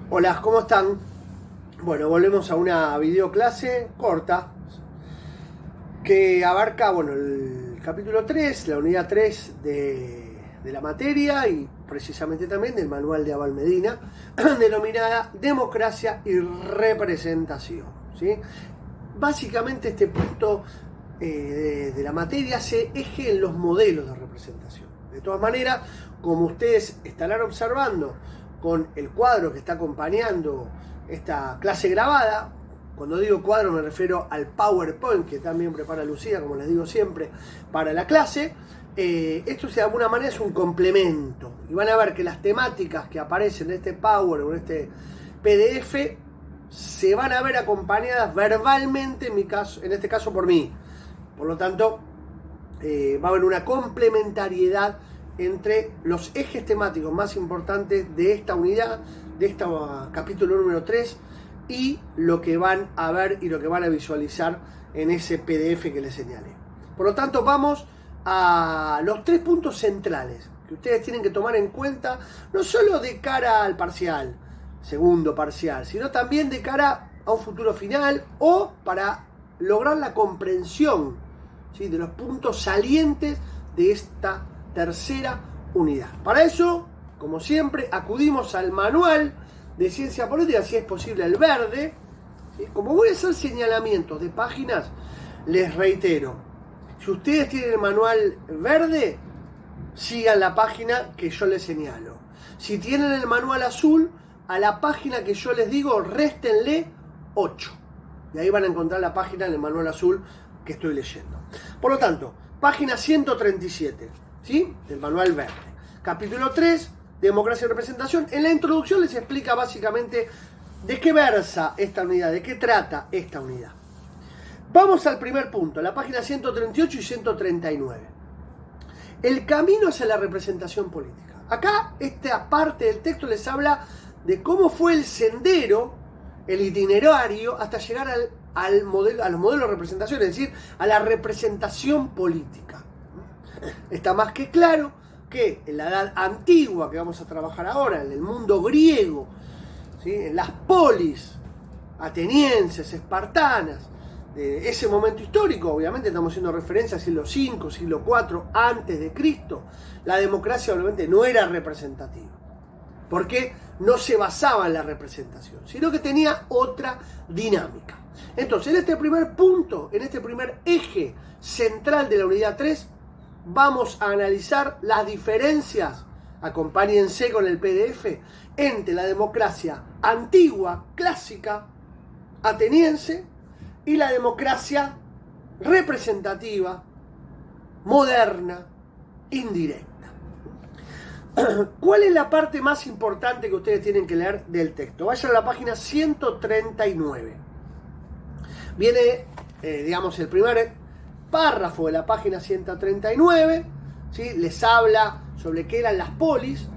Hola, ¿cómo están? Bueno, volvemos a una videoclase corta que abarca, el capítulo 3, la unidad 3 de la materia y precisamente también del manual de Abal Medina, denominada Democracia y Representación, ¿sí? Básicamente este punto de la materia se eje en los modelos de representación. De todas maneras, como ustedes estarán observando con el cuadro que está acompañando esta clase grabada, cuando digo cuadro me refiero al PowerPoint que también prepara Lucía, como les digo siempre, para la clase. Esto de alguna manera es un complemento y van a ver que las temáticas que aparecen en este Power o en este PDF se van a ver acompañadas verbalmente, en este caso por mí. Por lo tanto, va a haber una complementariedad entre los ejes temáticos más importantes de esta unidad, de este capítulo número 3, y lo que van a ver y lo que van a visualizar en ese PDF que les señalé. Por lo tanto, vamos a los 3 puntos centrales que ustedes tienen que tomar en cuenta, no solo de cara al parcial, segundo parcial, sino también de cara a un futuro final o para lograr la comprensión, ¿sí?, de los puntos salientes de esta tercera unidad. Para eso, como siempre, acudimos al manual de ciencia política, si es posible el verde, ¿sí? Como voy a hacer señalamientos de páginas, les reitero, si ustedes tienen el manual verde, sigan la página que yo les señalo. Si tienen el manual azul, a la página que yo les digo, réstenle 8. Y ahí van a encontrar la página en el manual azul que estoy leyendo. Por lo tanto, página 137, ¿sí?, del manual verde. Capítulo 3, Democracia y Representación. En la introducción les explica básicamente de qué versa esta unidad, de qué trata esta unidad. Vamos al primer punto, la página 138 y 139. El camino hacia la representación política. Acá, esta parte del texto les habla de cómo fue el sendero, el itinerario, hasta llegar a los modelos de representación, es decir, a la representación política. Está más que claro que en la edad antigua que vamos a trabajar ahora, en el mundo griego, ¿sí?, en las polis atenienses, espartanas, de ese momento histórico, obviamente estamos haciendo referencia al siglo V, siglo IV antes de Cristo, la democracia obviamente no era representativa, porque no se basaba en la representación, sino que tenía otra dinámica. Entonces, en este primer punto, en este primer eje central de la unidad 3, vamos a analizar las diferencias, acompáñense con el PDF, entre la democracia antigua, clásica, ateniense, y la democracia representativa, moderna, indirecta. ¿Cuál es la parte más importante que ustedes tienen que leer del texto? Vayan a la página 139. Viene, el primer párrafo de la página 139, ¿sí?, les habla sobre qué eran las polis,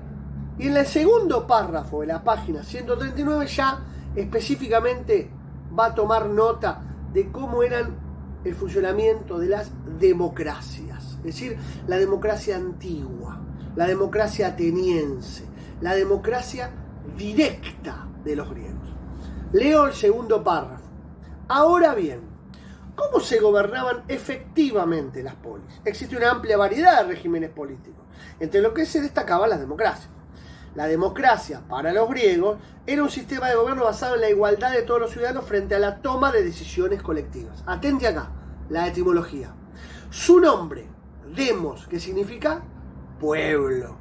y en el segundo párrafo de la página 139 ya específicamente va a tomar nota de cómo eran el funcionamiento de las democracias, es decir, la democracia antigua, la democracia ateniense, la democracia directa de los griegos. Leo el segundo párrafo. Ahora bien, ¿cómo se gobernaban efectivamente las polis? Existe una amplia variedad de regímenes políticos, entre los que se destacaban las democracias. La democracia, para los griegos, era un sistema de gobierno basado en la igualdad de todos los ciudadanos frente a la toma de decisiones colectivas. Atente acá, la etimología. Su nombre, demos, que significa pueblo.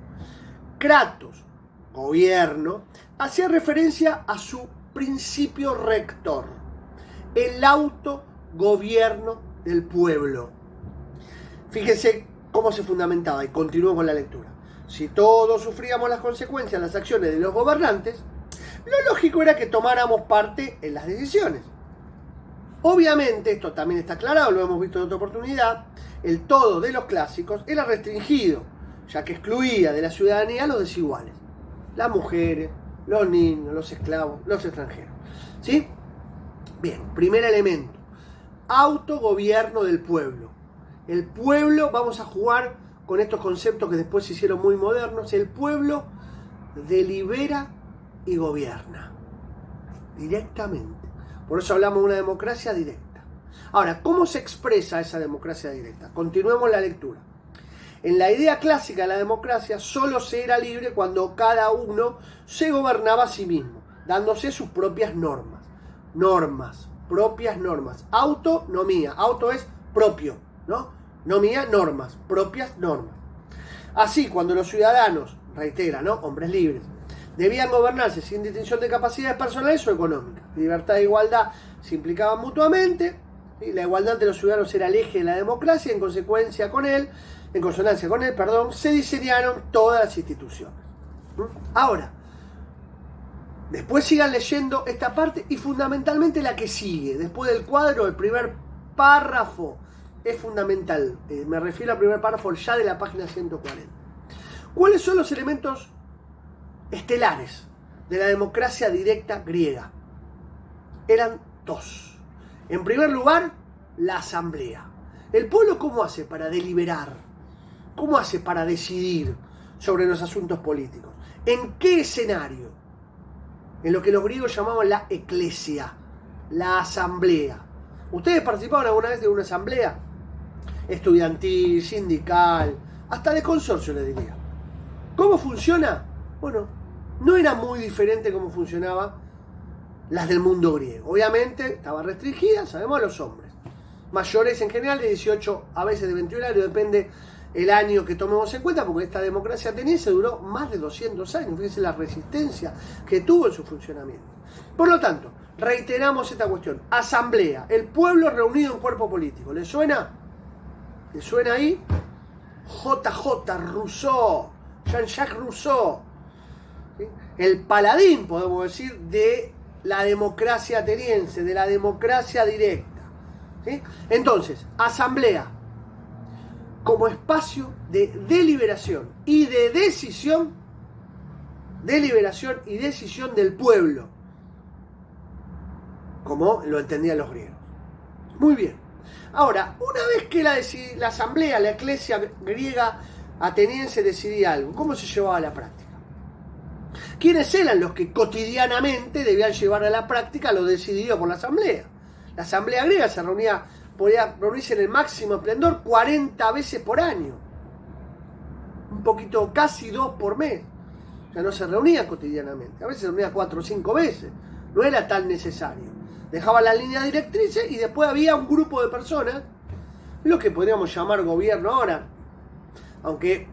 Kratos, gobierno, hacía referencia a su principio rector, el autogobierno del pueblo. Fíjense cómo se fundamentaba, y continúo con la lectura. Si todos sufríamos las consecuencias de las acciones de los gobernantes, lo lógico era que tomáramos parte en las decisiones. Obviamente, esto también está aclarado, lo hemos visto en otra oportunidad, el todo de los clásicos era restringido, ya que excluía de la ciudadanía a los desiguales, las mujeres, los niños, los esclavos, los extranjeros. ¿Sí? Bien, primer elemento, autogobierno del pueblo. El pueblo, vamos a jugar con estos conceptos que después se hicieron muy modernos, el pueblo delibera y gobierna directamente. Por eso hablamos de una democracia directa. Ahora, ¿cómo se expresa esa democracia directa? Continuemos la lectura. En la idea clásica de la democracia, solo se era libre cuando cada uno se gobernaba a sí mismo, dándose sus propias normas. Propias normas. Autonomía. Auto es propio, ¿no? Nomía, normas. Propias normas. Así, cuando los ciudadanos, reitera, ¿no? Hombres libres, debían gobernarse sin distinción de capacidades personales o económicas. Libertad e igualdad se implicaban mutuamente. ¿Sí? La igualdad de los ciudadanos era el eje de la democracia. En consonancia con él, se diseñaron todas las instituciones. Ahora, después sigan leyendo esta parte y fundamentalmente la que sigue. Después del cuadro, el primer párrafo es fundamental. Me refiero al primer párrafo ya de la página 140. ¿Cuáles son los elementos estelares de la democracia directa griega? Eran dos. En primer lugar, la asamblea. ¿El pueblo cómo hace para deliberar? ¿Cómo hace para decidir sobre los asuntos políticos? ¿En qué escenario? En lo que los griegos llamaban la eclesia, la asamblea. ¿Ustedes participaron alguna vez de una asamblea? Estudiantil, sindical, hasta de consorcio les diría. ¿Cómo funciona? Bueno, no era muy diferente cómo funcionaban las del mundo griego. Obviamente estaba restringida, sabemos, a los hombres. Mayores en general, de 18, a veces de 21 años, depende el año que tomemos en cuenta, porque esta democracia ateniense duró más de 200 años. Fíjense la resistencia que tuvo en su funcionamiento. Por lo tanto, reiteramos esta cuestión. Asamblea, el pueblo reunido en cuerpo político. ¿Le suena? ¿Le suena ahí? JJ, Rousseau, Jean-Jacques Rousseau. ¿Sí? El paladín, podemos decir, de la democracia ateniense, de la democracia directa. ¿Sí? Entonces, asamblea como espacio de deliberación y de decisión, del pueblo, como lo entendían los griegos. Muy bien. Ahora, una vez que la asamblea, la eclesia griega ateniense decidía algo, ¿cómo se llevaba a la práctica? ¿Quiénes eran los que cotidianamente debían llevar a la práctica lo decidido por la asamblea? La asamblea griega podía reunirse en el máximo esplendor 40 veces por año. Un poquito, casi 2 por mes. O sea, no se reunía cotidianamente. A veces se reunía 4 o 5 veces. No era tan necesario. Dejaban las líneas directrices y después había un grupo de personas, lo que podríamos llamar gobierno ahora. Aunque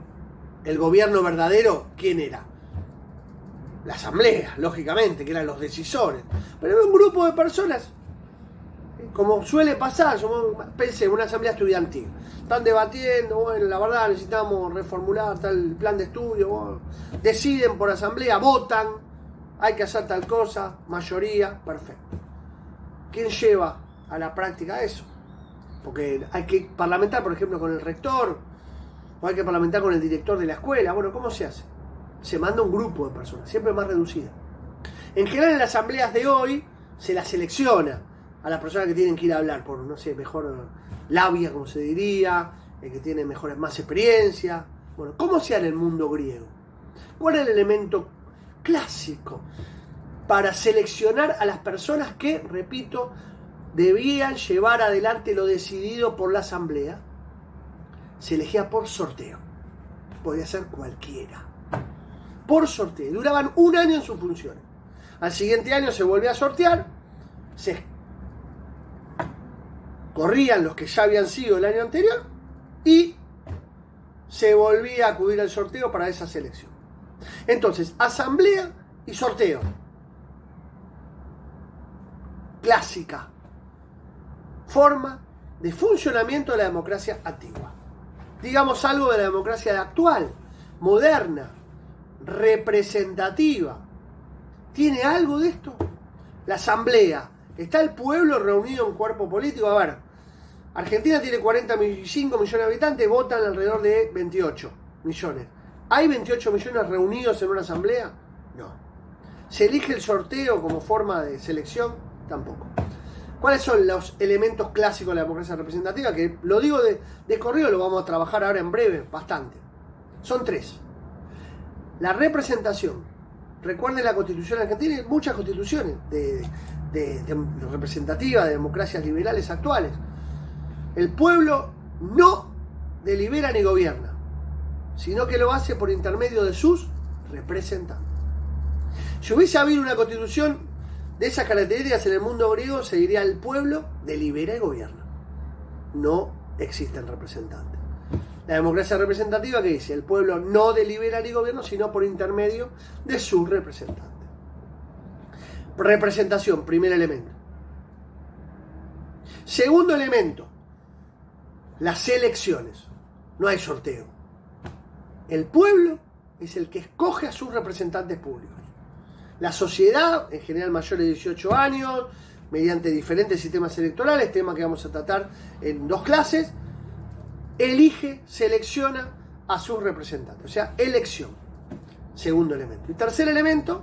el gobierno verdadero, ¿quién era? La asamblea, lógicamente, que eran los decisores. Pero había un grupo de personas, como suele pasar, pensé en una asamblea estudiantil. Están debatiendo, bueno, la verdad necesitamos reformular tal plan de estudio. Bueno, deciden por asamblea, votan, hay que hacer tal cosa, mayoría, perfecto. ¿Quién lleva a la práctica eso? Porque hay que parlamentar, por ejemplo, con el rector, o hay que parlamentar con el director de la escuela. Bueno, ¿cómo se hace? Se manda un grupo de personas, siempre más reducida. En general en las asambleas de hoy se las selecciona a las personas que tienen que ir a hablar por, no sé, mejor labia, como se diría, el que tiene más experiencia. Bueno, ¿cómo se hace en el mundo griego? ¿Cuál es el elemento clásico para seleccionar a las personas que, repito, debían llevar adelante lo decidido por la asamblea? Se elegía por sorteo. Podía ser cualquiera. Por sorteo. Duraban un año en sus funciones. Al siguiente año se volvía a sortear. Se corrían los que ya habían sido el año anterior y se volvía a acudir al sorteo para esa selección. Entonces, asamblea y sorteo. Clásica forma de funcionamiento de la democracia antigua. Digamos algo de la democracia actual, moderna, representativa. ¿Tiene algo de esto? La asamblea. ¿Está el pueblo reunido en cuerpo político? A ver, Argentina tiene 45 millones de habitantes, votan alrededor de 28 millones. ¿Hay 28 millones reunidos en una asamblea? No. ¿Se elige el sorteo como forma de selección? Tampoco. ¿Cuáles son los elementos clásicos de la democracia representativa? Que lo digo de corrido, lo vamos a trabajar ahora en breve, bastante. Son 3. La representación, Recuerden la Constitución argentina y muchas constituciones de representativas, de democracias liberales actuales. El pueblo no delibera ni gobierna, sino que lo hace por intermedio de sus representantes. Si hubiese habido una constitución de esas características en el mundo griego, se diría: el pueblo delibera y gobierna. No existen representantes. La democracia representativa, que dice: el pueblo no delibera ni gobierna, sino por intermedio de sus representantes. Representación, primer elemento. Segundo elemento, las elecciones. No hay sorteo. El pueblo es el que escoge a sus representantes públicos. La sociedad, en general mayores de 18 años, mediante diferentes sistemas electorales, tema que vamos a tratar en 2 clases, elige, selecciona a sus representantes. O sea, elección. Segundo elemento. Y tercer elemento,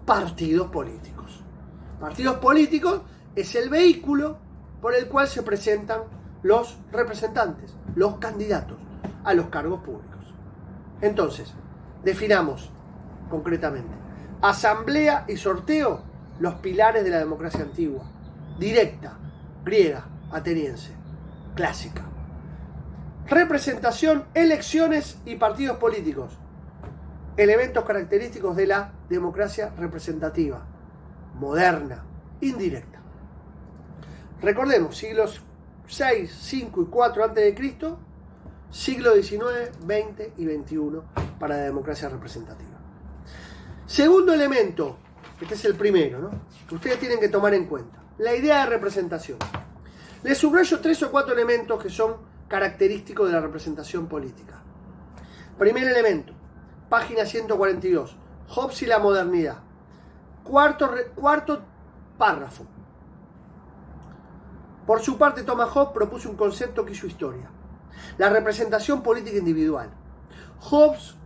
partidos políticos. Partidos políticos es el vehículo por el cual se presentan los representantes, los candidatos a los cargos públicos. Entonces, definamos concretamente: asamblea y sorteo, los pilares de la democracia antigua, directa, griega, ateniense, clásica. Representación, elecciones y partidos políticos, elementos característicos de la democracia representativa, moderna, indirecta. Recordemos, siglos 6, 5 y 4 a.C., siglo XIX, XX y XXI para la democracia representativa. Segundo elemento, este es el primero, ¿no?, que ustedes tienen que tomar en cuenta: la idea de representación. Les subrayo 3 o 4 elementos que son característicos de la representación política. Primer elemento, página 142, Hobbes y la modernidad. Cuarto párrafo. Por su parte, Thomas Hobbes propuso un concepto que hizo historia: la representación política individual. Hobbes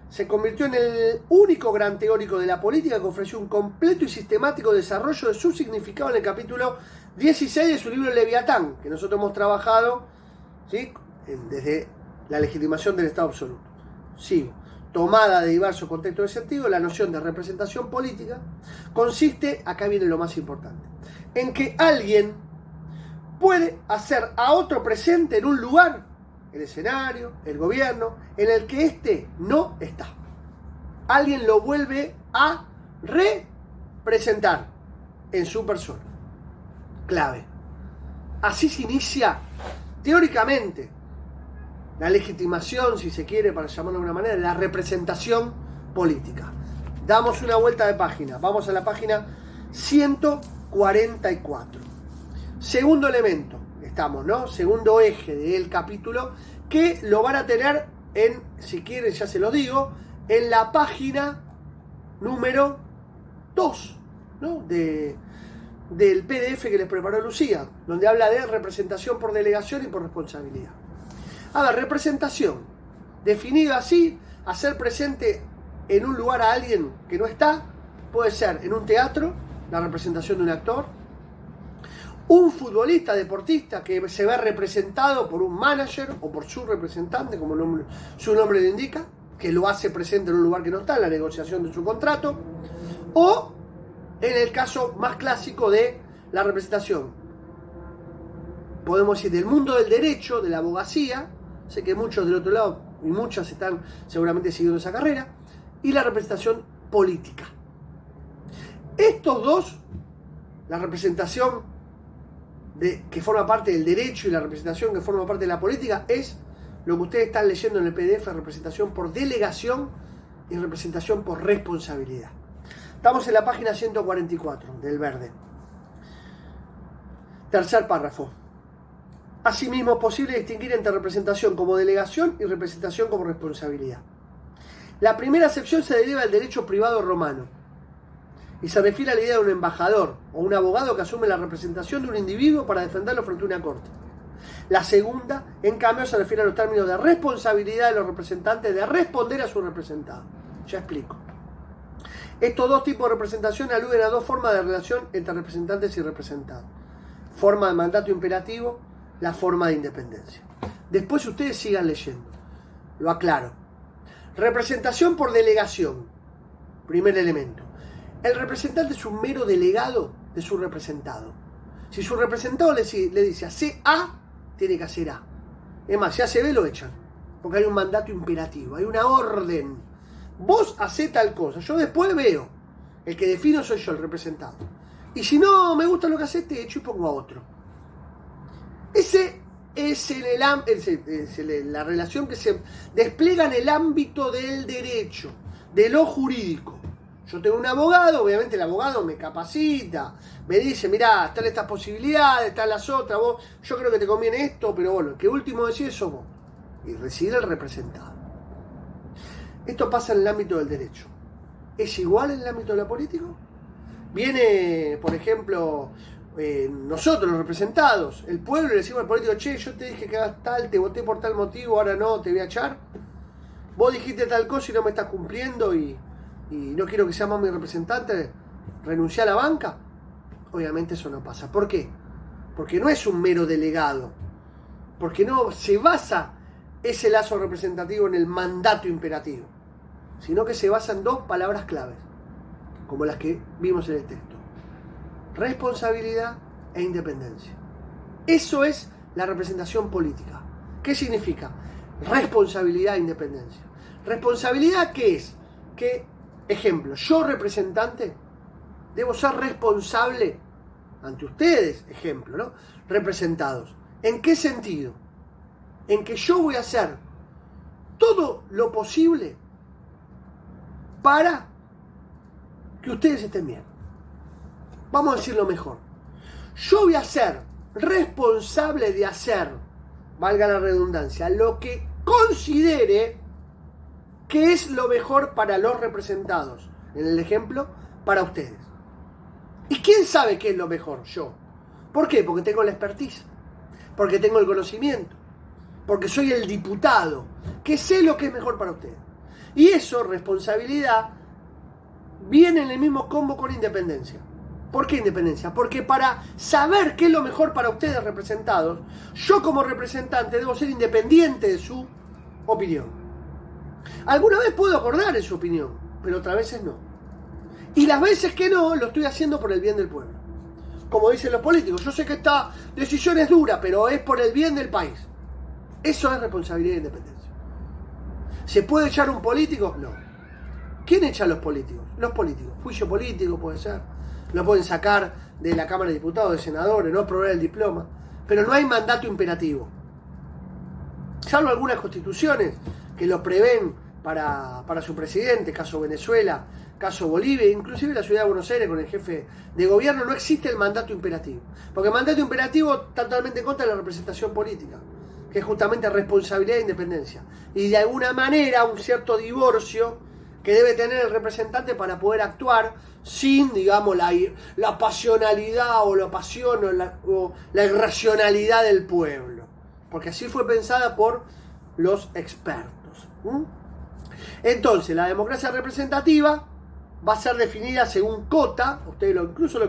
se convirtió en el único gran teórico de la política que ofreció un completo y sistemático desarrollo de su significado en el capítulo 16 de su libro Leviatán, que nosotros hemos trabajado, ¿sí?, desde la legitimación del Estado absoluto. Sigo. Tomada de diversos contextos de sentido, la noción de representación política consiste, acá viene lo más importante, en que alguien puede hacer a otro presente en un lugar, el escenario, el gobierno, en el que éste no está. Alguien lo vuelve a representar en su persona. Clave. Así se inicia, teóricamente, la legitimación, si se quiere, para llamarlo de alguna manera, la representación política. Damos una vuelta de página. Vamos a la página 144. Segundo elemento, estamos, ¿no? Segundo eje del capítulo, que lo van a tener en, si quieren, ya se lo digo, en la página número 2, ¿no?, del PDF que les preparó Lucía, donde habla de representación por delegación y por responsabilidad. A ver, representación, definido así: hacer presente en un lugar a alguien que no está. Puede ser en un teatro, la representación de un actor; un futbolista, deportista, que se ve representado por un manager o por su representante, como su nombre lo indica, que lo hace presente en un lugar que no está, en la negociación de su contrato; o en el caso más clásico de la representación, podemos decir, del mundo del derecho, de la abogacía. Sé que muchos del otro lado y muchas están seguramente siguiendo esa carrera. Y la representación política. Estos dos, la representación que forma parte del derecho y la representación que forma parte de la política, es lo que ustedes están leyendo en el PDF: representación por delegación y representación por responsabilidad. Estamos en la página 144 del verde. Tercer párrafo. Asimismo, es posible distinguir entre representación como delegación y representación como responsabilidad. La primera acepción se deriva del derecho privado romano y se refiere a la idea de un embajador o un abogado que asume la representación de un individuo para defenderlo frente a una corte. La segunda, en cambio, se refiere a los términos de responsabilidad de los representantes de responder a su representado. Ya explico. Estos dos tipos de representación aluden a dos formas de relación entre representantes y representados: forma de mandato imperativo, la forma de independencia. Después ustedes sigan leyendo. Lo aclaro. Representación por delegación. Primer elemento. El representante es un mero delegado de su representado. Si su representado le dice hace A, tiene que hacer A. Es más, si hace B lo echan. Porque hay un mandato imperativo, hay una orden. Vos hacé tal cosa, yo después veo. El que defino soy yo, el representado. Y si no me gusta lo que haces, te echo y pongo a otro. Ese es la relación que se despliega en el ámbito del derecho, de lo jurídico. Yo tengo un abogado, obviamente el abogado me capacita, me dice, mirá, están estas posibilidades, están las otras, vos, yo creo que te conviene esto, pero bueno, el que último decide sos vos. Y reside el representado. Esto pasa en el ámbito del derecho. ¿Es igual en el ámbito de lo político? Viene, por ejemplo, nosotros los representados, el pueblo, le decimos al político, che, yo te dije que hagas tal, te voté por tal motivo, ahora no, te voy a echar. Vos dijiste tal cosa y no me estás cumpliendo y no quiero que seas más mi representante, renuncié a la banca. Obviamente eso no pasa. ¿Por qué? Porque no es un mero delegado. Porque no se basa ese lazo representativo en el mandato imperativo, sino que se basa en dos palabras claves, como las que vimos en el texto: responsabilidad e independencia. Eso es la representación política. ¿Qué significa? Responsabilidad e independencia. Responsabilidad, ¿qué es? Que, ejemplo, yo representante debo ser responsable ante ustedes, ejemplo, ¿no? Representados. ¿En qué sentido? En que yo voy a hacer todo lo posible para que ustedes estén bien. Vamos a decirlo mejor. Yo voy a ser responsable de hacer, valga la redundancia, lo que considere que es lo mejor para los representados. En el ejemplo, para ustedes. ¿Y quién sabe qué es lo mejor? Yo. ¿Por qué? Porque tengo la expertise. Porque tengo el conocimiento. Porque soy el diputado, que sé lo que es mejor para ustedes. Y eso, responsabilidad, viene en el mismo combo con independencia. ¿Por qué independencia? Porque para saber qué es lo mejor para ustedes representados, yo como representante debo ser independiente de su opinión. Alguna vez puedo acordar en su opinión, pero otras veces no. Y las veces que no, lo estoy haciendo por el bien del pueblo. Como dicen los políticos, yo sé que esta decisión es dura, pero es por el bien del país. Eso es responsabilidad e independencia. ¿Se puede echar un político? No. ¿Quién echa a los políticos? Los políticos. Juicio político puede ser. Lo pueden sacar de la Cámara de Diputados, de senadores, no aprobar el diploma. Pero no hay mandato imperativo. Salvo algunas constituciones que lo prevén para su presidente, caso Venezuela, caso Bolivia, inclusive la ciudad de Buenos Aires con el jefe de gobierno, no existe el mandato imperativo. Porque el mandato imperativo está totalmente en contra de la representación política, que es justamente responsabilidad e independencia. Y de alguna manera un cierto divorcio que debe tener el representante para poder actuar sin, digamos, la pasionalidad o la pasión o la irracionalidad del pueblo. Porque así fue pensada por los expertos. Entonces, la democracia representativa va a ser definida según cota. Ustedes incluso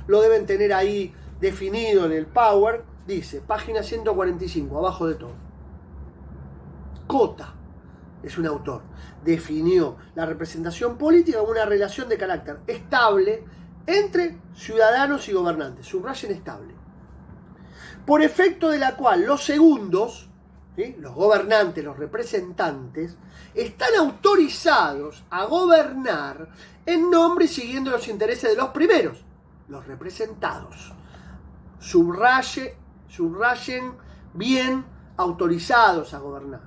lo deben tener ahí definido en el Power. Dice, página 145, abajo de todo. Cota, es un autor, definió la representación política como una relación de carácter estable entre ciudadanos y gobernantes. Subrayen estable. Por efecto de la cual los segundos, ¿sí?, los gobernantes, los representantes, están autorizados a gobernar en nombre y siguiendo los intereses de los primeros, los representados. Subrayen bien, autorizados a gobernar.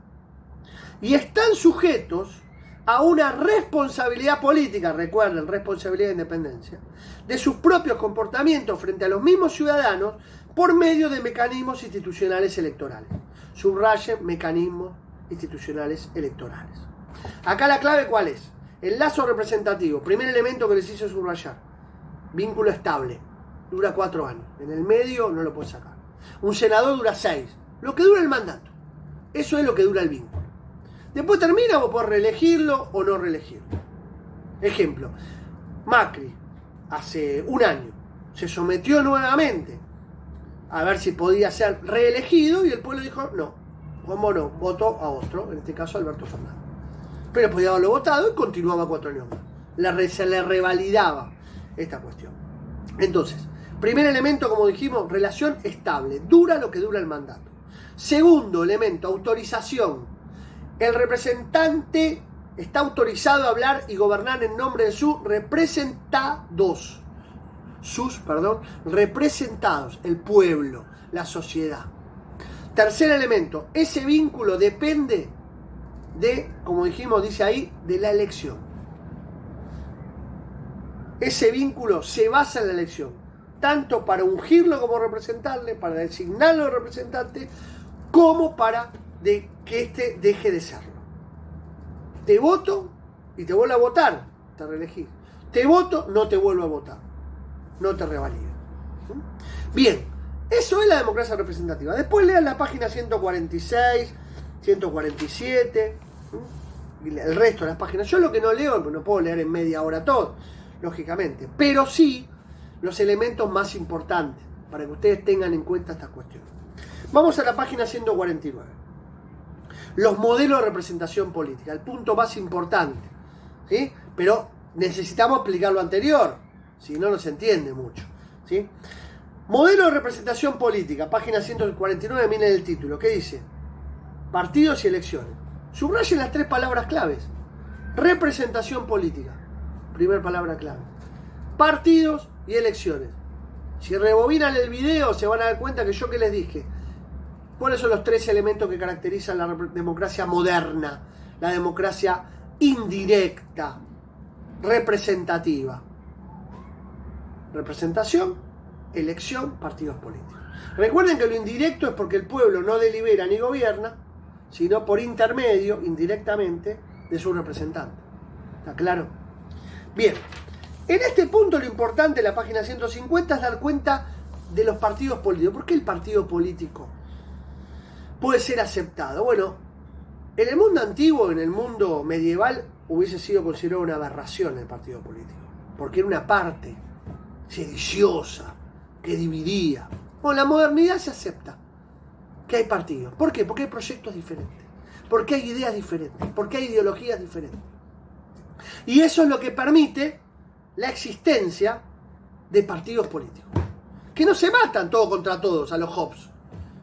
Y están sujetos a una responsabilidad política, recuerden, responsabilidad de independencia, de sus propios comportamientos frente a los mismos ciudadanos por medio de mecanismos institucionales electorales. Subrayen mecanismos institucionales electorales. Acá la clave, ¿cuál es? El lazo representativo, primer elemento que les hice subrayar. Vínculo estable, dura 4 años. En el medio no lo puedes sacar. Un senador dura 6, lo que dura el mandato. Eso es lo que dura el vínculo. Después termina, vos podés reelegirlo o no reelegirlo. Ejemplo, Macri, hace un año, se sometió nuevamente a ver si podía ser reelegido y el pueblo dijo, no, como no, votó a otro, en este caso Alberto Fernández. Pero podía haberlo votado y continuaba 4 años más. se le revalidaba esta cuestión. Entonces, primer elemento, como dijimos, relación estable, dura lo que dura el mandato. Segundo elemento, autorización. El representante está autorizado a hablar y gobernar en nombre de sus representados. Representados, el pueblo, la sociedad. Tercer elemento, ese vínculo depende de, como dijimos, dice ahí, de la elección. Ese vínculo se basa en la elección, tanto para ungirlo como representarle, para designarlo representante, como para que éste deje de serlo. Te voto y te vuelvo a votar, te reelegí. Te voto, no te vuelvo a votar, no te revalido. Bien, eso es la democracia representativa. Después lean la página 146, 147, el resto de las páginas. Yo lo que no leo, no puedo leer en media hora todo, lógicamente, pero sí los elementos más importantes para que ustedes tengan en cuenta estas cuestiones. Vamos a la página 149. Los modelos de representación política, el punto más importante, ¿sí? Pero necesitamos explicar lo anterior, si no, no se entiende mucho, ¿sí? Modelo de representación política, página 149, miren el título, ¿qué dice? Partidos y elecciones. Subrayen las tres palabras claves. Representación política, primera palabra clave. Partidos y elecciones. Si rebobinan el video se van a dar cuenta que yo que les dije. ¿Cuáles son los tres elementos que caracterizan la democracia moderna? La democracia indirecta, representativa. Representación, elección, partidos políticos. Recuerden que lo indirecto es porque el pueblo no delibera ni gobierna, sino por intermedio, indirectamente, de su representante. ¿Está claro? Bien, en este punto lo importante, la página 150, es dar cuenta de los partidos políticos. ¿Por qué el partido político puede ser aceptado? Bueno, en el mundo antiguo, en el mundo medieval, hubiese sido considerado una aberración el partido político, porque era una parte sediciosa, que dividía. Bueno, en la modernidad se acepta que hay partidos. ¿Por qué? Porque hay proyectos diferentes, porque hay ideas diferentes, porque hay ideologías diferentes. Y eso es lo que permite la existencia de partidos políticos, que no se matan todos contra todos a los Hobbes,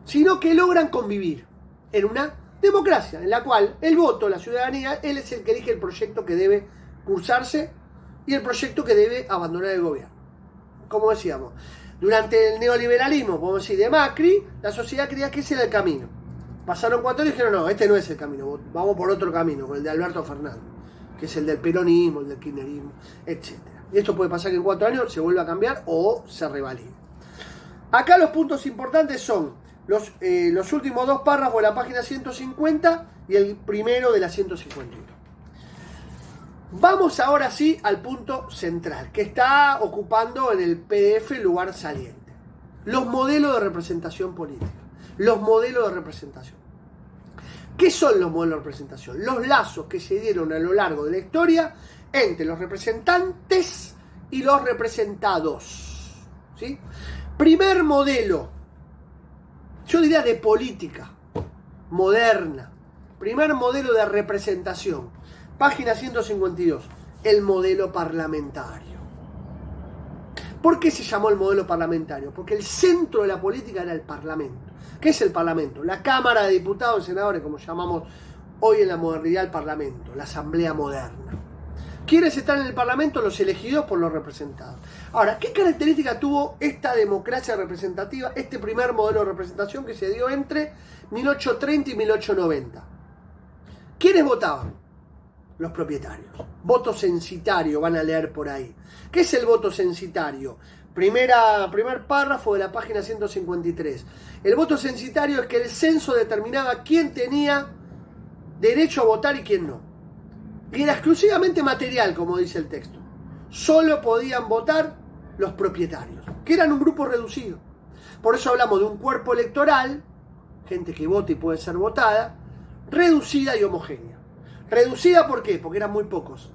sino que logran convivir en una democracia en la cual el voto, la ciudadanía, él es el que elige el proyecto que debe cursarse y el proyecto que debe abandonar el gobierno. Como decíamos, durante el neoliberalismo, podemos decir, de Macri, la sociedad creía que ese era el camino. Pasaron 4 años y dijeron, no, este no es el camino, vamos por otro camino, con el de Alberto Fernández, que es el del peronismo, el del kirchnerismo, etc. Y esto puede pasar que en 4 años se vuelva a cambiar o se revalide. Acá los puntos importantes son los últimos 2 párrafos de la página 150 y el primero de la 151. Vamos ahora sí al punto central, que está ocupando en el PDF el lugar saliente. Los modelos de representación política. Los modelos de representación. ¿Qué son los modelos de representación? Los lazos que se dieron a lo largo de la historia entre los representantes y los representados. ¿Sí? Primer modelo, yo diría de política moderna. Primer modelo de representación. Página 152, el modelo parlamentario. ¿Por qué se llamó el modelo parlamentario? Porque el centro de la política era el Parlamento. ¿Qué es el Parlamento? La Cámara de Diputados y Senadores, como llamamos hoy en la modernidad el Parlamento, la Asamblea moderna. ¿Quiénes están en el Parlamento? Los elegidos por los representados. Ahora, ¿qué característica tuvo esta democracia representativa, este primer modelo de representación que se dio entre 1830 y 1890? ¿Quiénes votaban? Los propietarios. Voto censitario, van a leer por ahí. ¿Qué es el voto censitario? Primer párrafo de la página 153. El voto censitario es que el censo determinaba quién tenía derecho a votar y quién no. Y era exclusivamente material, como dice el texto. Solo podían votar los propietarios, que eran un grupo reducido. Por eso hablamos de un cuerpo electoral, gente que vota y puede ser votada, reducida y homogénea. Reducida, ¿por qué? Porque eran muy pocos.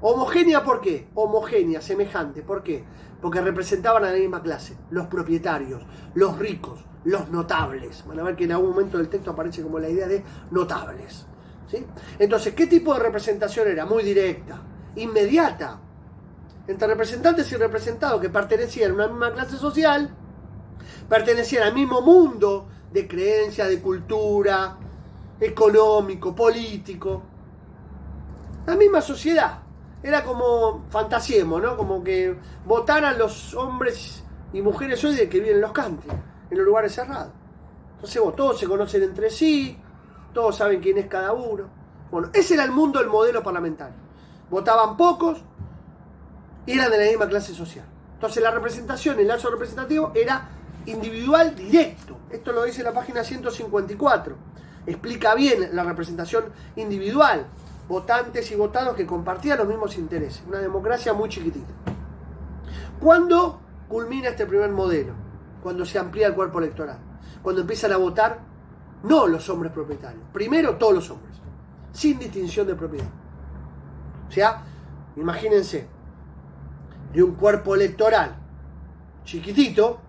Homogénea, ¿por qué? Homogénea, semejante, ¿por qué? Porque representaban a la misma clase, los propietarios, los ricos, los notables. Van a ver que en algún momento del texto aparece como la idea de notables, ¿sí? Entonces, ¿qué tipo de representación era? Muy directa. inmediata entre representantes y representados que pertenecían a una misma clase social, pertenecían al mismo mundo de creencias, de cultura, económico, político, la misma sociedad. Era como, fantasiemos, ¿no? Como que votaran los hombres y mujeres hoy de que viven en los country, en los lugares cerrados. Entonces, todos se conocen entre sí, todos saben quién es cada uno. Bueno, ese era el mundo del modelo parlamentario. Votaban pocos y eran de la misma clase social. Entonces la representación, el lazo representativo era individual directo. Esto lo dice la página 154. Explica bien la representación individual. Votantes y votados que compartían los mismos intereses. Una democracia muy chiquitita. ¿Cuándo culmina este primer modelo? Cuando se amplía el cuerpo electoral. Cuando empiezan a votar no los hombres propietarios. Primero todos los hombres. Sin distinción de propiedad. O sea, imagínense, de un cuerpo electoral chiquitito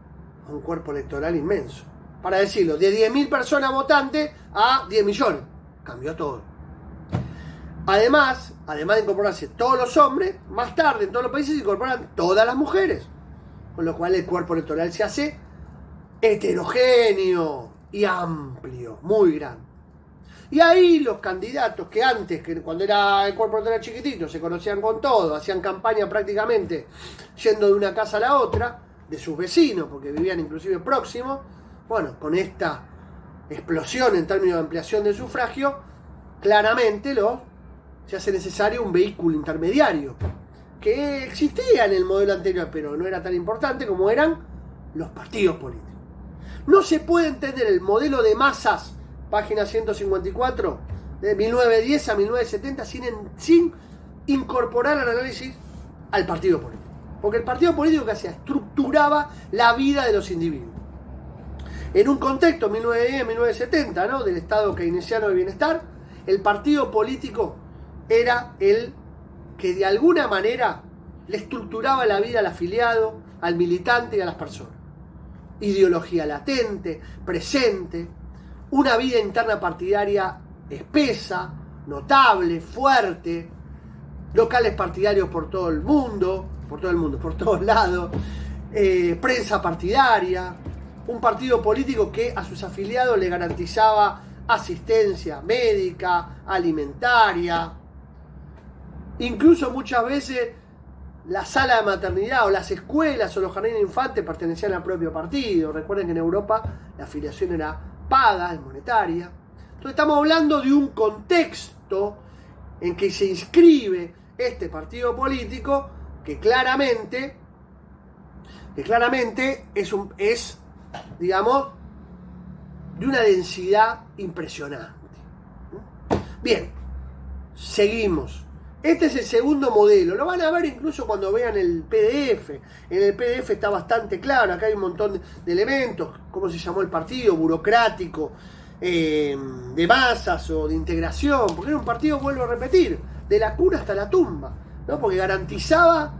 a un cuerpo electoral inmenso. Para decirlo, de 10.000 personas votantes a 10 millones. Cambió todo. Además de incorporarse todos los hombres, más tarde en todos los países se incorporan todas las mujeres. Con lo cual el cuerpo electoral se hace heterogéneo y amplio, muy grande. Y ahí los candidatos que antes, que cuando era el cuerpo electoral chiquitito, se conocían con todo, hacían campaña prácticamente yendo de una casa a la otra, de sus vecinos, porque vivían inclusive próximos. Bueno, con esta explosión en términos de ampliación del sufragio, claramente se hace necesario un vehículo intermediario, que existía en el modelo anterior, pero no era tan importante como eran los partidos políticos. No se puede entender el modelo de masas, página 154, de 1910 a 1970, sin incorporar al análisis al partido político. Porque el partido político, que hacía, estructuraba la vida de los individuos. En un contexto 1910-1970, ¿no?, del estado keynesiano de bienestar, el partido político era el que de alguna manera le estructuraba la vida al afiliado, al militante y a las personas. Ideología latente, presente, una vida interna partidaria espesa, notable, fuerte, locales partidarios por todos lados, prensa partidaria, un partido político que a sus afiliados le garantizaba asistencia médica, alimentaria, incluso muchas veces la sala de maternidad o las escuelas o los jardines de infantes pertenecían al propio partido. Recuerden que en Europa la afiliación era paga, es monetaria. Entonces estamos hablando de un contexto en que se inscribe este partido político que claramente es, digamos, de una densidad impresionante. Bien, seguimos. Este es el segundo modelo. Lo van a ver incluso cuando vean el PDF. En el PDF está bastante claro. Acá hay un montón de elementos. ¿Cómo se llamó el partido? Burocrático, de masas o de integración. Porque era un partido, vuelvo a repetir, de la cuna hasta la tumba, ¿no? Porque garantizaba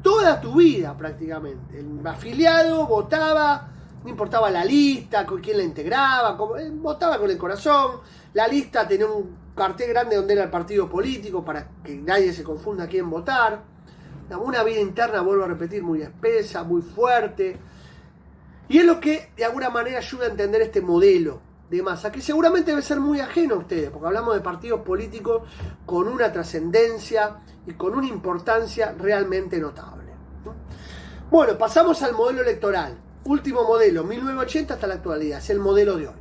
toda tu vida prácticamente. El afiliado votaba, no importaba la lista, con quién la integraba, votaba con el corazón. La lista tenía un cartel grande donde era el partido político para que nadie se confunda a quién votar. Una vida interna, vuelvo a repetir, muy espesa, muy fuerte. Y es lo que de alguna manera ayuda a entender este modelo de masa, que seguramente debe ser muy ajeno a ustedes, porque hablamos de partidos políticos con una trascendencia y con una importancia realmente notable. Bueno, pasamos al modelo electoral. Último modelo, 1980 hasta la actualidad, es el modelo de hoy.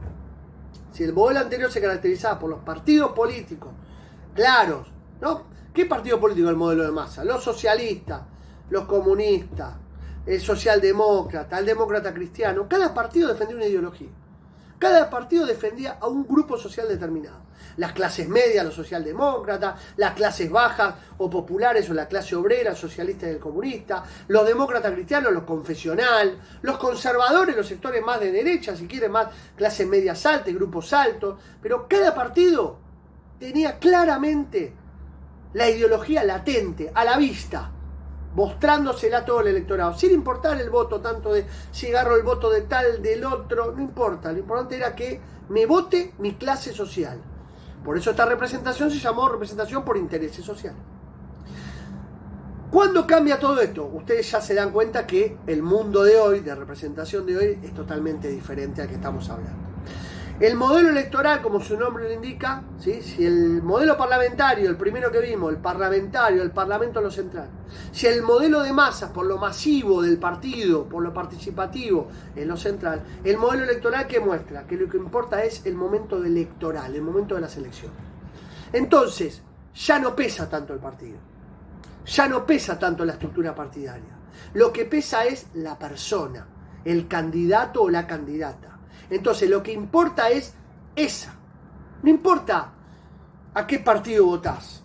Si el modelo anterior se caracterizaba por los partidos políticos claros, ¿no? ¿Qué partido político es el modelo de masa? Los socialistas, los comunistas, el socialdemócrata, el demócrata cristiano. Cada partido defendía una ideología. Cada partido defendía a un grupo social determinado. Las clases medias, los socialdemócratas, las clases bajas o populares o la clase obrera, socialista y el comunista, los demócratas cristianos, los confesional, los conservadores, los sectores más de derecha, si quieren más clases medias altas, grupos altos, pero cada partido tenía claramente la ideología latente, a la vista, mostrándosela a todo el electorado, sin importar el voto, tanto de si agarro el voto de tal, del otro, no importa, lo importante era que me vote mi clase social. Por eso esta representación se llamó representación por intereses sociales. ¿Cuándo cambia todo esto? Ustedes ya se dan cuenta que el mundo de hoy, de representación de hoy, es totalmente diferente al que estamos hablando. El modelo electoral, como su nombre lo indica, ¿sí? Si el modelo parlamentario, el primero que vimos, el parlamentario, el parlamento en lo central, si el modelo de masas, por lo masivo del partido, por lo participativo en lo central, el modelo electoral que muestra que lo que importa es el momento electoral, el momento de las elecciones. Entonces, ya no pesa tanto el partido, ya no pesa tanto la estructura partidaria. Lo que pesa es la persona, el candidato o la candidata. Entonces lo que importa es esa. No importa a qué partido votás.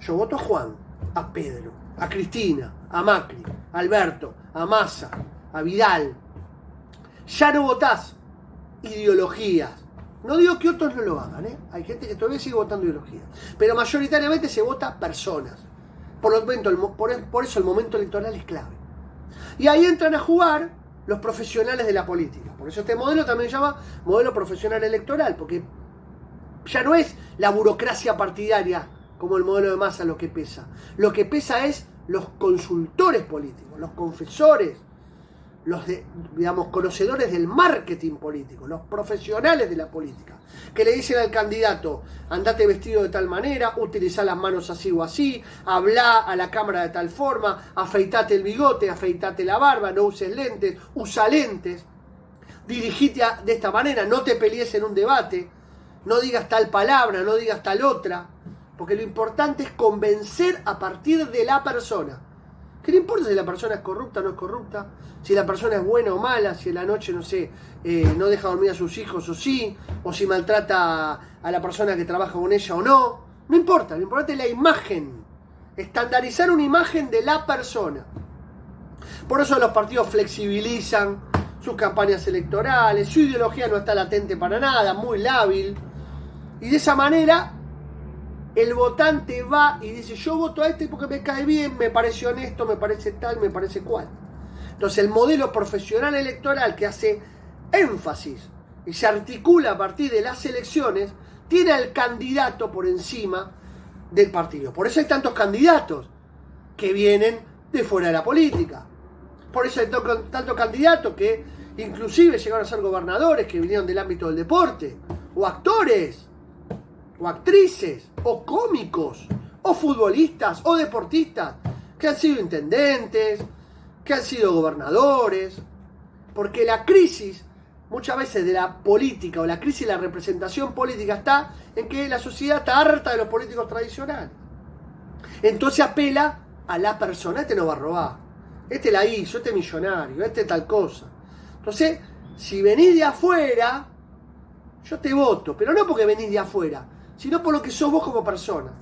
Yo voto a Juan, a Pedro, a Cristina, a Macri, a Alberto, a Massa, a Vidal. Ya no votás ideologías. No digo que otros no lo hagan, ¿eh? Hay gente que todavía sigue votando ideologías. Pero mayoritariamente se vota personas. Por eso el momento electoral es clave. Y ahí entran a jugar los profesionales de la política. Por eso este modelo también se llama modelo profesional electoral, porque ya no es la burocracia partidaria como el modelo de Massa lo que pesa. Lo que pesa es los consultores políticos, los confesores, los conocedores del marketing político, los profesionales de la política, que le dicen al candidato: andate vestido de tal manera, utilizá las manos así o así, hablá a la cámara de tal forma, afeitate el bigote, afeitate la barba, no uses lentes, usa lentes, dirigite de esta manera, no te pelees en un debate, no digas tal palabra, no digas tal otra, porque lo importante es convencer a partir de la persona. ¿Qué le importa si la persona es corrupta o no es corrupta? Si la persona es buena o mala, si en la noche, no sé, no deja dormir a sus hijos o sí, o si maltrata a la persona que trabaja con ella o no. No importa, lo importante es la imagen. Estandarizar una imagen de la persona. Por eso los partidos flexibilizan sus campañas electorales, su ideología no está latente para nada, muy lábil. Y de esa manera el votante va y dice: yo voto a este porque me cae bien, me parece honesto, me parece tal, me parece cual. Entonces el modelo profesional electoral, que hace énfasis y se articula a partir de las elecciones, tiene al candidato por encima del partido. Por eso hay tantos candidatos que vienen de fuera de la política. Por eso hay tantos candidatos que inclusive llegaron a ser gobernadores, que vinieron del ámbito del deporte, o actores, o actrices, o cómicos, o futbolistas, o deportistas, que han sido intendentes, que han sido gobernadores, porque la crisis muchas veces de la política, o la crisis de la representación política, está en que la sociedad está harta de los políticos tradicionales. Entonces apela a la persona: este no va a robar, este la hizo, este es millonario, este tal cosa. Entonces, si venís de afuera, yo te voto, pero no porque venís de afuera, sino por lo que sos vos como persona.